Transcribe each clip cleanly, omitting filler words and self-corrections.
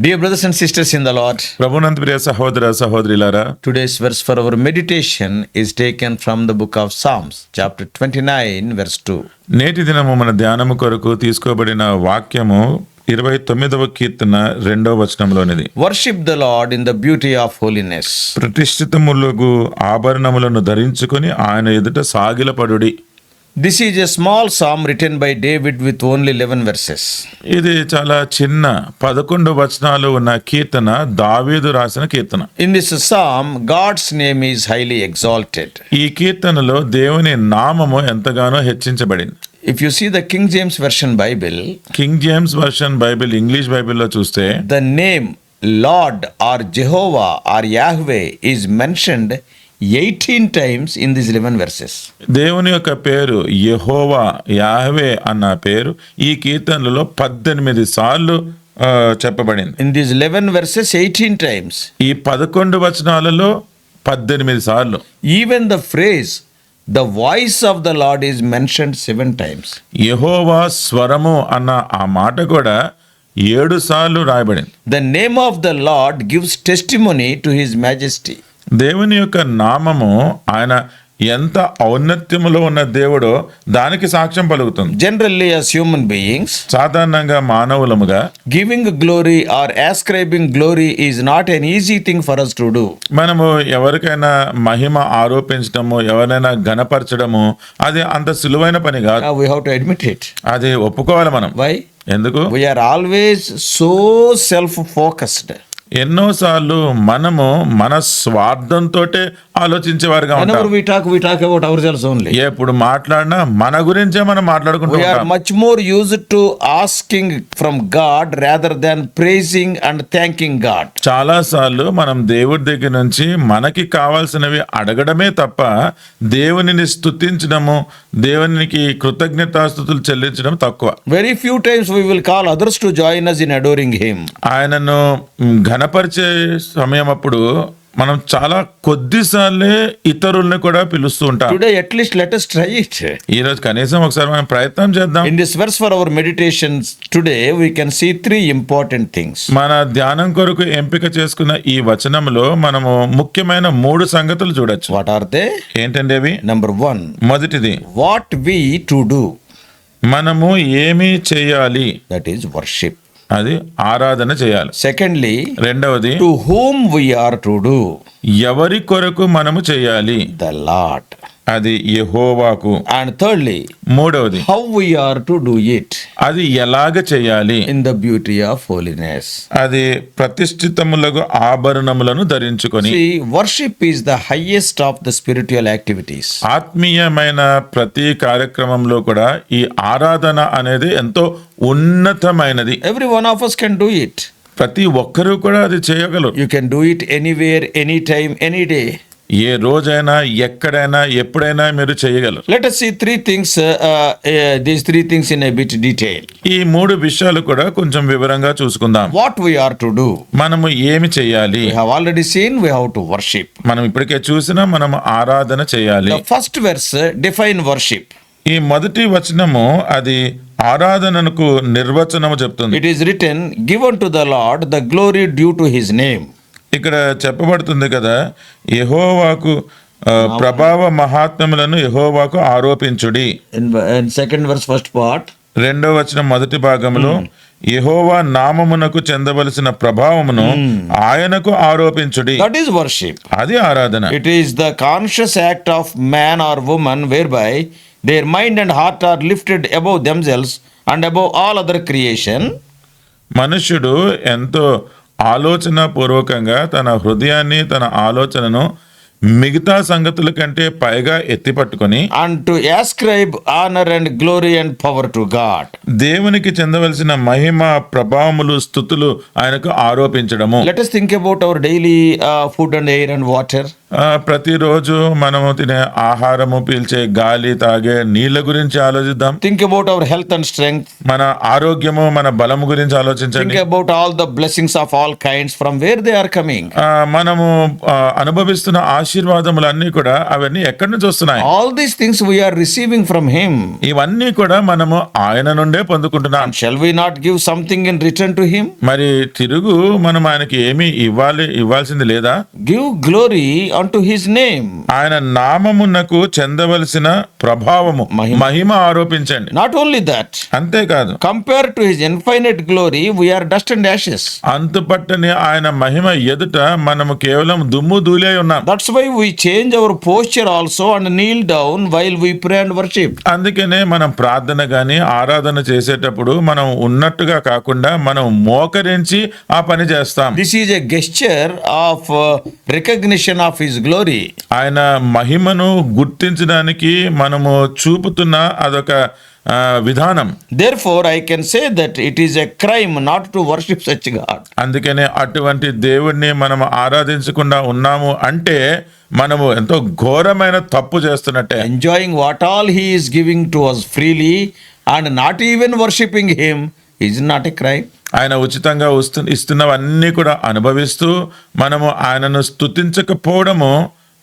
Dear brothers and sisters in the Lord, ప్రభునందు ప్రియ సహోదర సహోదరులారా, today's verse for our meditation is taken from the book of Psalms, chapter 29, verse 2. నేటి దినము మన ధ్యానము కొరకు తీసుకోబడిన వాక్యము 29వ కీర్తన 2వ వచనంలోనిది. Worship the Lord in the beauty of holiness. ప్రతిష్ఠితములగు ఆభరణములను ధరించుకొని ఆయన ఎదుట సాగిలపడుడి. This is a small psalm written by David with only 11 verses. ఇది చాలా చిన్న 11 వచనాలు ఉన్న కీర్తన, దావీదు రాసిన కీర్తన. In this psalm, God's name is highly exalted. ఈ కీర్తనలో దేవుని నామము ఎంతగానో హెచ్చించబడింది. If you see the King James Version Bible, king James version Bible, English బైబిల్లో చూస్తే the name Lord or Jehovah or Yahweh is mentioned 18 times in these 11 verses. దేవుని యొక్క పేరు యెహోవా, యాహ్వే అన్న పేరు ఈ కీర్తనలో 18 సార్లు చెప్పబడింది. In these 11 verses, 18 times. ఈ 11 వచనాలలో 18 సార్లు. Even the phrase, the voice of the Lord is mentioned 7 times. యెహోవా స్వరము అన్న ఆ మాట కూడా 7 సార్లు రాయబడింది. The name of the Lord gives testimony to his majesty. దేవుని యొక్క నామము ఆయన ఎంత ఔన్నత్యములో ఉన్న దేవుడో దానికి సాక్ష్యం పలుకుతుంది. Generally, as human beings, సాధారణంగా మానవులముగా giving glory or ascribing glory is not an easy thing for us to do. మనము ఎవరికైనా మహిమ ఆరోపించడము, ఎవరైనా ఘనపరచడము అది అంత సులువైన పని కాదు. We have to admit it. అది ఒప్పుకోవాలి మనం. Why? ఎందుకు? We are always so self-focused. ఎన్నోసార్లు మనము మన స్వార్థంతో ఆలోచించేవారుగా Whenever ఉంటాం. we talk about ourselves only. ఎప్పుడు మాట్లాడినా మన గురించే మనం మాట్లాడుకుంటూ We are ఉంటాం. much more used to asking from God rather than praising and thanking God. చాలా సార్లు మనం దేవుడి దగ్గర నుంచి మనకి కావాల్సినవి అడగడమే తప్ప దేవునిని స్తుతించడము, దేవునికి కృతజ్ఞతాస్తుతులు చెల్లించడం తక్కువ. Very few times we will call others to join us in adoring him. ఆయనను ఘనపరిచే సమయం అప్పుడు మనం చాలా కొద్దిసార్లే ఇతరుల్ని కూడా పిలుస్తూ ఉంటాం. Today at least let us try it. ఈ రోజు కనీసం ఒకసారి మనం ప్రయత్నం చేద్దాం. In this verse for our meditations today we can see 3 important things. మన ధ్యానం కొరకు ఎంపిక చేసుకున్న ఈ వచనంలో మనము ముఖ్యమైన 3 సంగతులు చూడొచ్చు. What are they? ఏంటండి అవి? Number 1, మొదటిది, what we to do, మనము ఏమి చేయాలి, that is worship. అది ఆరాధన చేయాలి. Secondly, రెండవది, to whom we are to do, ఎవరి కొరకు మనము చేయాలి, the Lord. అది యెహోవాకు. And thirdly, మూడవది, how we are to do it, అది ఎలాగ చేయాలి, in the beauty of holiness. అది ప్రతిష్ఠితములకు ఆభరణములను ధరించుకొని. See, worship is the highest of the spiritual activities. ఆత్మీయమైన ప్రతి కార్యక్రమంలో కూడా ఈ ఆరాధన అనేది ఎంతో ఉన్నతమైనది. Every one of us can do it. ప్రతి ఒక్కరూ కూడా అది చేయగలరు. You can do it anywhere, anytime, any day. ఏ రోజైనా, ఎక్కడైనా, ఎప్పుడైనా మీరు చేయగలరు. Let us see 3 things, these 3 things in a bit detail. ఈ 3 విషయాలు కూడా కొంచెం వివరంగా చూసుకుందాం. What we are to do. మనము ఏమి చేయాలి? We have already seen we have to worship. మనం ఇప్పటికే చూసినా మనం ఆరాధన చేయాలి. The first verse define worship. ఈ మొదటి వచనము అది ఆరాధనకు నిర్వచనము చెప్తుంది. It is written, give unto the Lord the glory due to his name. ఇక్కడ చెప్పబడుతుంది కదా, యెహోవాకు ప్రభావ మహాత్మ్యములను యెహోవాకు ఆరోపించుడి. In second verse first part, 2వ వచనం మొదటి భాగంలో యెహోవా నామమునకు చెందవలసిన ప్రభావమును ఆయనకు ఆరోపించుడి. that is worship. అది ఆరాధన. It is the conscious act of man or woman whereby their mind and heart are lifted above themselves and above all other creation. మనుష్యుడు ఎంతో ఆలోచన పూర్వకంగా తన హృదయాన్ని, తన ఆలోచనను మిగతా సంగతుల కంటే పైగా ఎత్తిపట్టుకొని And to ascribe honor and glory and power to God. దేవునికి చెందవలసిన మహిమ, ప్రభావములు, స్తుతులు ఆయనకు ఆరోపించడము. Let us think about our daily food and air and water. ప్రతిరోజు మనము తినే ఆహారము, పీల్చే గాలి, తాగే నీళ్ళ గురించి ఆలోచిద్దాం. Think about our health and strength. మన ఆరోగ్యము, మన బలము గురించి Think ఆలోచించండి. about all the blessings of all kinds, from where they are coming. మనము అనుభవిస్తున్న ఆశీర్వాదములన్నీ కూడా అవన్నీ ఎక్కడి నుంచి వస్తున్నాయి? All these things we are receiving from Him. ఇవన్నీ కూడా మనము ఆయన నుండే పొందుకుంటున్నాం. And shall we not give something in return to Him? మరి తిరుగు మనం ఆయనకి ఏమి ఇవ్వాల్సింది లేదా? Give glory unto His name. ఆయన నామమునకు చెందవలసిన ప్రభావము, మహిమ ఆరోపించండి. Not only that, అంతేకాదు, compared to His infinite glory, we are dust and ashes. అంతుపట్టని ఆయన మహిమ ఎదుట మనము కేవలం దుమ్ము ధూళి అయి ఉన్నాం. That's why we change our posture also and kneel down while we pray and worship. అందుకనే మనం ప్రార్థన గాని ఆరాధన చేసేటప్పుడు మనం ఉన్నట్టుగా కాకుండా మనం మోకరించి ఆ పని చేస్తాం. This is a gesture of recognition of His glory. ఆయన మహిమను గుర్తించడానికి మనము చూపుతున్న అదొక విధానం. Therefore, I can say that it is a crime not to worship such God. అందుకనే అటువంటి దేవుణ్ణి మనం ఆరాధించకుండా ఉన్నాము అంటే మనము ఎంతో ఘోరమైన తప్పు చేస్తున్నట్టే. Enjoying what all He is giving to us freely and not even worshipping Him is not a crime. ఆయన ఉచితంగా ఇస్తున్నవన్నీ కూడా అనుభవిస్తూ మనము ఆయనను స్తుతించకపోవడము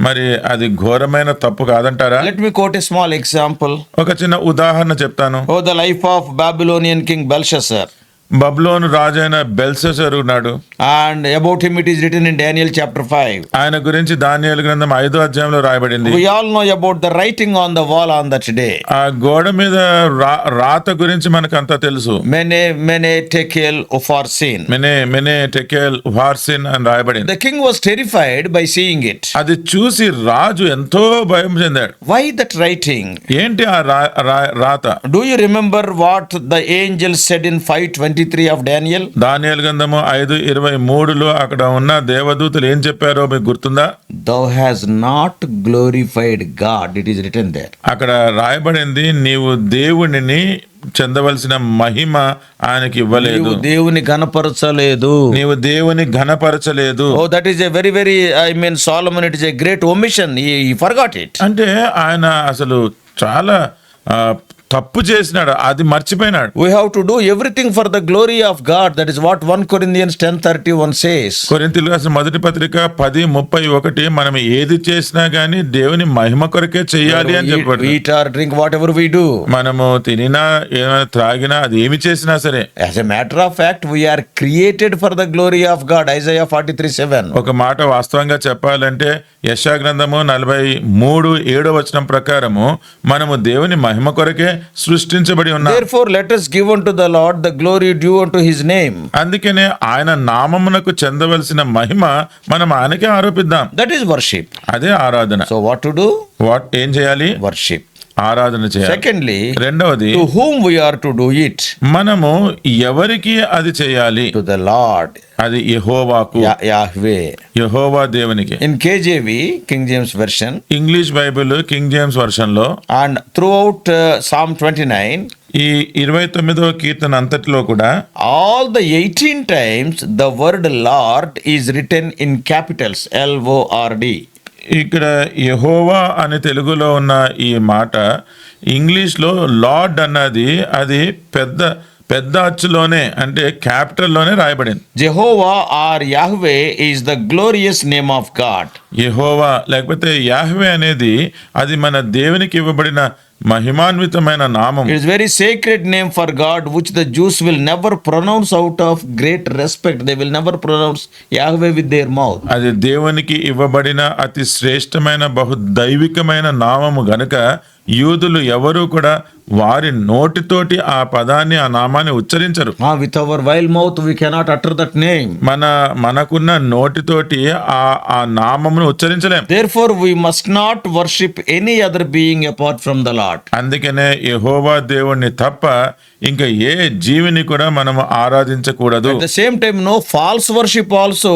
మరి అది ఘోరమైన తప్పు కాదంటారా? Let me quote a small example. ఒక చిన్న ఉదాహరణ చెప్తాను. Oh, the life of Babylonian king Belshazzar. బబులోను రాజైన బెల్షస్సరు ఉన్నాడు. And about him it is written in Daniel chapter 5. ఆయన గురించి దానియేలు గ్రంథం 5వ అధ్యాయంలో రాయబడింది. We all know about the writing on the wall on that day. ఆ గోడ మీద రాత గురించి మనకు అంతా తెలుసు. Mene tekel upharsin. మెనే టెకెల్ ఉఫార్సిన్ అని రాయబడింది. The king was terrified by seeing it. అది చూసి రాజు ఎంతో భయం చెందాడు. Why that writing? ఏంటి ఆ రాత? Do you remember what the angel said in 5:23 of Daniel? దానియేలు గ్రంథము 5:23లో అక్కడ ఉన్న దేవదూతలు ఏం చెప్పారో మీకు గుర్తుందా? Thou has not glorified God. It is written there. అక్కడ రాయబడింది, నీవు దేవునిని చెందవలసిన మహిమ ఆయనకి ఇవ్వలేదు, దేవుని ఘనపరచలేదు, నీవు దేవుని ఘనపరచలేదు. Oh, that is a very Solomon, it is a great omission. He forgot it. అంటే ఆయన అసలు చాలా తప్పు చేసినాడు, అది మర్చిపోయినాడు. We have to do everything for the glory of God. That is what 1 Corinthians 10:31 says. కొరింథీయులకు రాసిన మొదటి పత్రిక 10:31 మనం ఏది చేసినా గానీ దేవుని మహిమ కొరకే చెయ్యాలి అని చెప్పాడు. Eat or drink, whatever we do. మనము తినినా ఏమైనా త్రాగినా అది ఏమి చేసినా సరే, As a matter of fact, we are created for the glory of God. Isaiah 43:7. ఒక మాట వాస్తవంగా చెప్పాలంటే యెషయా గ్రంథము 43:7 ప్రకారము మనము దేవుని మహిమ కొరకే సృష్టించబడి ఉన్నాం. Therefore, let us give unto the Lord the glory due unto His name. అందుకనే ఆయన నామమునకు చెందవలసిన మహిమ మనం ఆయనకే ఆరోపిద్దాం. That is worship. అదే ఆరాధన. So what to do? ఏం చేయాలి? Worship. ఆరాధన చేయాలి. Secondly, రెండవది, to whom we are to do it? మనము ఎవరికి అది చేయాలి? To the Lord. అది యెహోవాకు, Yahweh. యెహోవా దేవునికి. In KJV, King James Version, English Bible king James version లో and throughout Psalm 29, ఈ 29వ కీర్తన అంతటిలో కూడా all the 18 times the word Lord is written in capitals, LORD. ఇక్కడ యెహోవా అని తెలుగులో ఉన్న ఈ మాట ఇంగ్లీష్లో లార్డ్ అన్నది అది పెద్ద అచ్చులోనే అంటే క్యాపిటల్లోనే రాయబడింది. Jehovah or Yahweh is the glorious name of God. యెహోవా లేకపోతే యాహ్వే అనేది అది మన దేవునికి ఇవ్వబడిన మహిమాన్వితమైన నామం. It is very sacred name for God, which the Jews will never pronounce out of great respect. They will never pronounce Yahweh with their mouth. అది దేవునికి ఇవ్వబడిన అతి శ్రేష్టమైన బహు దైవికమైన నామము గనుక యూదులు ఎవరు కూడా వారి నోటితోటి ఆ పదాన్ని, ఆ నామాన్ని ఉచ్చరించరు. With our vile mouth we cannot utter that name. మనకున్న నోటితోటి ఆ నామమును ఉచ్చరించలేం. Therefore we must not worship any other being apart from the Lord. అందుకనే యెహోవా దేవుణ్ణి తప్ప ఇంకా ఏ జీవిని కూడా మనము ఆరాధించకూడదు. At the same time, no false worship also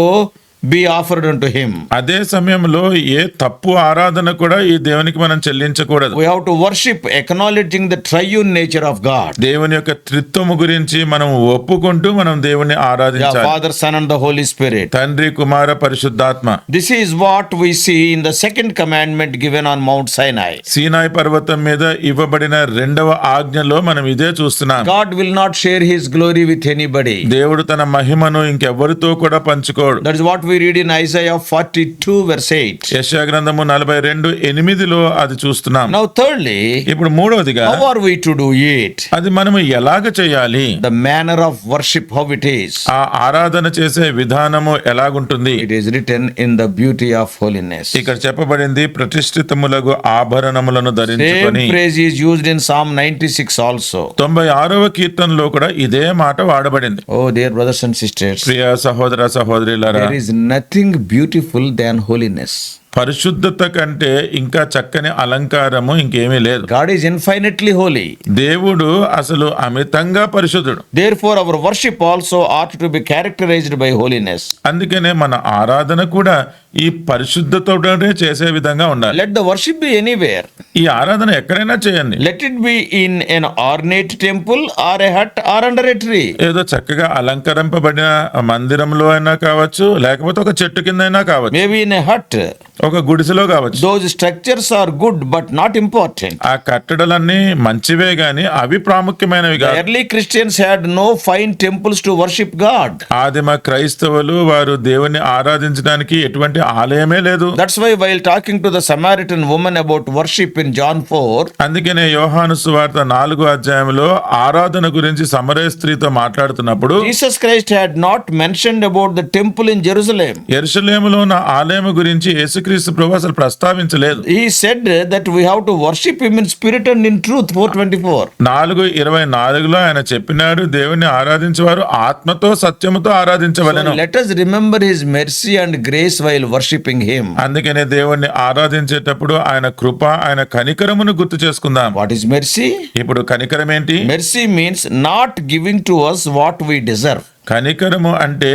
be offered unto him. అదే సమయంలో ఏ తప్పు ఆరాధన కూడా ఈ దేవునికి మనం చెల్లించకూడదు. We have to worship acknowledging the triune nature of God. దేవుని యొక్క త్రిత్వము గురించి మనం ఒప్పుకుంటూ మనం దేవుని Yeah, ఆరాధించాలి. Father, Son and the Holy Spirit. తండ్రి, కుమార, పరిశుద్ధాత్మ. This is what we see in the second commandment given on Mount Sinai. సీనాయి పర్వతం మీద ఇవ్వబడిన రెండవ ఆజ్ఞలో మనం ఇదే చూస్తున్నాం. God will not share his glory with anybody. దేవుడు తన మహిమను ఇంకెవరితో కూడా పంచుకోడు. That is what we read in Isaiah 42 verse 8. యెషయా గ్రంథము 42:8 అది చూస్తున్నాం. Now thirdly, ఇప్పుడు మూడవదిగా how are we to do it? అది మనము ఎలాగ చేయాలి? The manner of worship, how it is. ఆ ఆరాధన చేసే విధానము ఎలాగుంటుంది? It is written in the beauty of holiness. ఇక్కడ చెప్పబడింది ప్రతిష్ఠితములగు ఆభరణములను Same ధరించుకొని. phrase is used in Psalm 96 also. 96వ కీర్తనలో కూడా ఇదే మాట వాడబడింది. Oh dear brothers and sisters, ప్రియ సహోదర సహోదరులారా, there is nothing beautiful than holiness. పరిశుద్ధత కంటే ఇంకా చక్కని అలంకారము ఇంకేమీ లేదు. God is infinitely holy. దేవుడు అసలు అమితంగా పరిశుద్ధుడు. Therefore our worship also ought to be characterized by holiness. అందుకనే మన ఆరాధన కూడా ఈ పరిశుద్ధతోనే చేసే విధంగా ఉండాలి. Let the worship be anywhere. ఈ ఆరాధన ఎక్కడైనా చేయండి. Let it be in an ornate temple or a hut or under a tree. ఏదో చక్కగా అలంకరింపబడిన మందిరంలో అయినా కావచ్చు, లేకపోతే ఒక చెట్టు కింద అయినా కావచ్చు, Maybe in a hut. ఒక గుడిసెలో కావచ్చు. Those structures are good but not important. ఆ కట్టడలన్నీ మంచివే గాని అవి ప్రాముఖ్యమైనవి The కాదు. early Christians had no fine temples to worship God. ఆదిమ క్రైస్తవులు వారు దేవుని ఆరాధించడానికి ఎటువంటి ఆలయమే లేదు. That's why while talking to the Samaritan woman about worship in John 4, అందుకనే యోహాను సువార్త 4వ అధ్యాయంలో ఆరాధన గురించి సమరయ స్త్రీతో మాట్లాడుతున్నప్పుడు Jesus Christ had not mentioned about the temple in Jerusalem. యెరూషలేములో ఉన్న ఆలయం గురించి యేసుక్రీస్తు ప్రభు అసలు ప్రస్తావించలేదు. He said that we have to worship him in spirit and in truth. 4:24. 4:24లో ఆయన చెప్పినాడు, దేవుని ఆరాధించేవారు ఆత్మతో సత్యముతో ఆరాధించవలెను. So let us remember his mercy and grace while worshipping him. అందుకనే దేవుణ్ణి ఆరాధించేటప్పుడు ఆయన కృప, ఆయన కనికరమును గుర్తు చేసుకుందాం. What is mercy? ఇప్పుడు కనికరం ఏంటి? Mercy means not giving to us what we deserve. కనికరము అంటే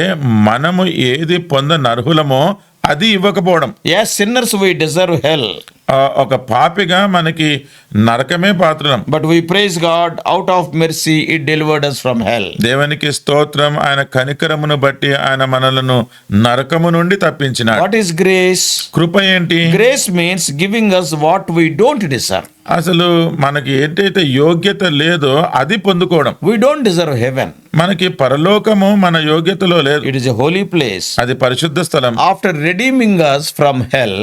మనము ఏది పొందనర్హులమో అది ఇవ్వకపోవడం. Yes, sinners, we deserve hell. ఒక పాపిగా మనకి నరకమే పాత్రం. But we praise God, out of mercy it delivered us from hell. దేవునికి స్తోత్రం, ఆయన కనికరమును బట్టి ఆయన మనలను నరకము నుండి తప్పించినాడు. What is grace? కృప ఏంటి? Grace means giving us what we don't deserve. అసలు మనకి ఏంటైతే యోగ్యత లేదో అది పొందుకోవడం. We don't deserve heaven. మనకి పరలోకము మన యోగ్యతలో లేదు. It is a holy place. అది పరిశుద్ధ స్థలం. After redeeming us from hell,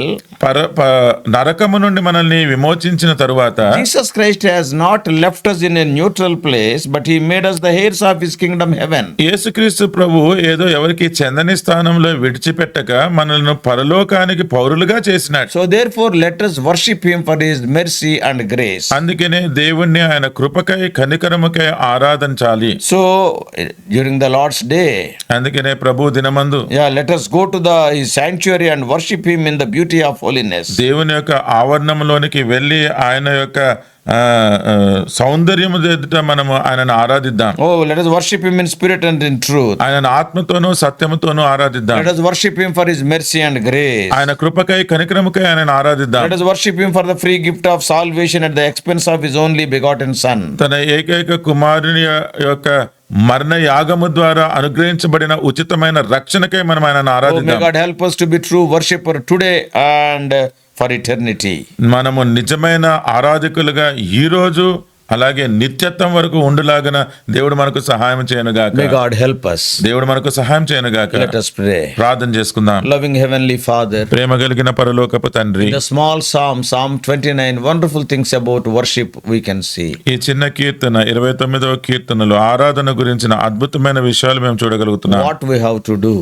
నరకము నుండి మనల్ని విమోచించిన తరువాత Jesus Christ has not left us in a neutral place, but he made us the heirs of his kingdom heaven. యేసుక్రీస్తు ప్రభు ఏదో ఎవరికి చెందని స్థానంలో విడిచిపెట్టక మనల్ని పరలోకానికి పౌరులుగా చేసినాడు. So therefore let us worship him for his mercy and grace. అందుకనే దేవుణ్ణి ఆయన కృపకై కనికరముకై ఆరాధించాలి. So during the Lord's day, అందుకనే ప్రభు దినమందు let us go to his sanctuary and worship him in the beauty of holiness. దేవుని యొక్క ఆవరణంలోనికి వెళ్ళి ఆయన యొక్క సౌందర్యము ఎదుట మనము ఆయనను ఆరాధిద్దాం. Oh, let us worship him in spirit and in truth. ఆయనను ఆత్మతోనూ సత్యముతోనూ ఆరాధిద్దాం. Let us worship him for his mercy and grace. ఆయన కృపకై కనికరముకై ఆయనను ఆరాధిద్దాం. Let us worship him for the free gift of salvation at the expense of his only begotten son. తన ఏకైక కుమారుని యొక్క మరణ యాగము ద్వారా అనుగ్రహించబడిన ఉచితమైన రక్షణకై మనం ఆయనను Oh, may ఆరాధిద్దాం. God help us to be true worshipper today and for eternity. మనము నిజమైన ఆరాధకులుగా ఈ రోజు అలాగే నిత్యత్వం వరకు ఉండులాగన దేవుడు మనకు సహాయం చేయనుగాక. May God help us. దేవుడు మనకు సహాయం చేయనుగాక. Let us pray. ప్రార్థన చేసుకుందాం. Loving heavenly Father, ప్రేమ కలిగిన పరలోకపు తండ్రి, the small psalm, Psalm 29, wonderful things about worship we can see. ఈ చిన్న కీర్తన 29వ కీర్తనలో ఆరాధన గురించిన అద్భుతమైన విషయాలు మేము చూడగలుగుతున్నాం. What we have to do,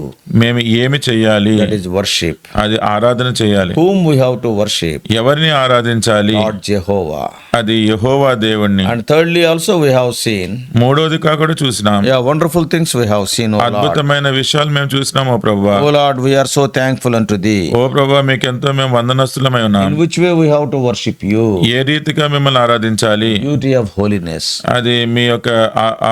మేము ఏమి చెయ్యాలి? that is worship. అది ఆరాధన చేయాలి. Whom we have to worship? ఎవరిని ఆరాధించాలి? Lord Jehovah. అది యెహోవా దేవుణ్ణి. వాడిని. And thirdly also we have seen, మూడోదిగా కూడా చూసినాం, yeah, wonderful things we have seen, O Lord. అద్భుతమైన విషయాలు మేము చూసినాం ఓ ప్రభువా. O Lord, we are so thankful unto thee. ఓ ప్రభువా, మీకు ఎంతో మేము వందనస్తులమై ఉన్నాం. In which way we have to worship you? ఏ రీతిగా మిమ్మల్ని ఆరాధించాలి? Beauty of holiness. అది మీ యొక్క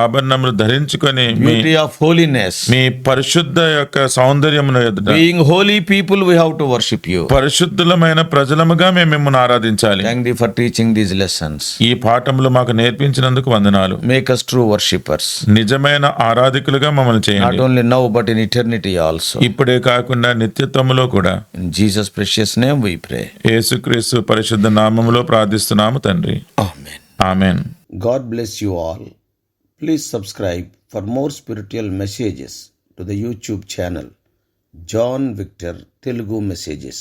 ఆభరణములు ధరించుకొని మీ Beauty of holiness. మీ పరిశుద్ధ యొక్క సౌందర్యమును ఎదుట Being holy people, we have to worship you. పరిశుద్ధులమైన ప్రజలముగా మేము మిమ్మల్ని ఆరాధించాలి. Thank thee for teaching these lessons. ఈ పాఠములు మాకు నేర్పించినందుకు వందనాలు. Make us true worshippers. నిజమైన ఆరాధికులుగా మమ్మల్ని Not చేయండి. only now, but in eternity also. ఇప్పుడే కాకుండా నిత్యత్వములో కూడా. In Jesus' precious name we pray. యేసుక్రీస్తు పరిశుద్ధ నామములో ప్రార్థిస్తున్నాము తండ్రి. Amen. Amen. God bless you all. Please subscribe for more spiritual messages to the YouTube channel John Victor Telugu Messages.